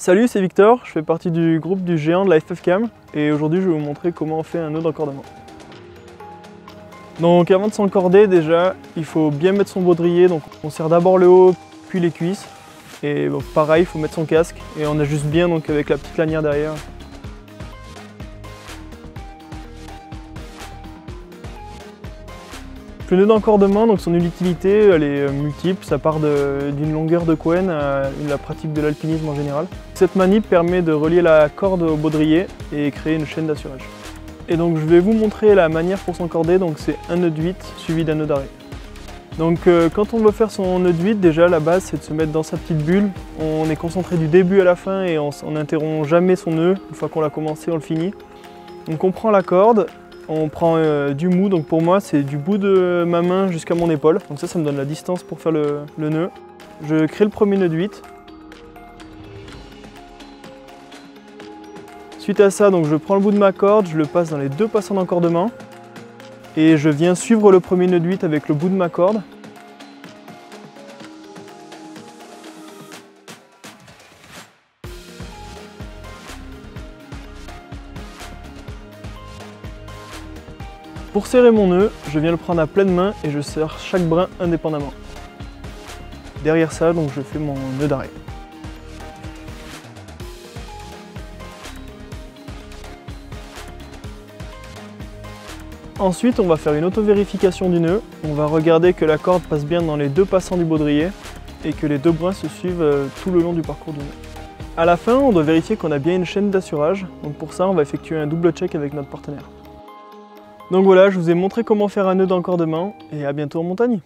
Salut, c'est Victor, je fais partie du groupe du géant de la FFCAM et aujourd'hui je vais vous montrer comment on fait un nœud d'encordement. Donc avant de s'encorder déjà, il faut bien mettre son baudrier, donc on serre d'abord le haut puis les cuisses. Et bon, pareil, il faut mettre son casque et on ajuste bien donc avec la petite lanière derrière. Le nœud d'encordement, donc son utilité, elle est multiple, ça part d'une longueur de Cohen à la pratique de l'alpinisme en général. Cette manip permet de relier la corde au baudrier et créer une chaîne d'assurage. Et donc je vais vous montrer la manière pour s'encorder, donc c'est un nœud de 8 suivi d'un nœud d'arrêt. Donc quand on veut faire son nœud de 8, déjà la base c'est de se mettre dans sa petite bulle. On est concentré du début à la fin et on n'interrompt jamais son nœud. Une fois qu'on l'a commencé, on le finit. Donc on prend la corde. On prend du mou, donc pour moi c'est du bout de ma main jusqu'à mon épaule. Donc ça me donne la distance pour faire le nœud. Je crée le premier nœud de 8. Suite à ça, donc je prends le bout de ma corde, je le passe dans les deux passants d'encordement. Et je viens suivre le premier nœud de 8 avec le bout de ma corde. Pour serrer mon nœud, je viens le prendre à pleine main et je serre chaque brin indépendamment. Derrière ça, donc je fais mon nœud d'arrêt. Ensuite, on va faire une auto-vérification du nœud. On va regarder que la corde passe bien dans les deux passants du baudrier et que les deux brins se suivent tout le long du parcours du nœud. À la fin, on doit vérifier qu'on a bien une chaîne d'assurage. Donc pour ça, on va effectuer un double check avec notre partenaire. Donc voilà, je vous ai montré comment faire un nœud d'encordement et à bientôt en montagne.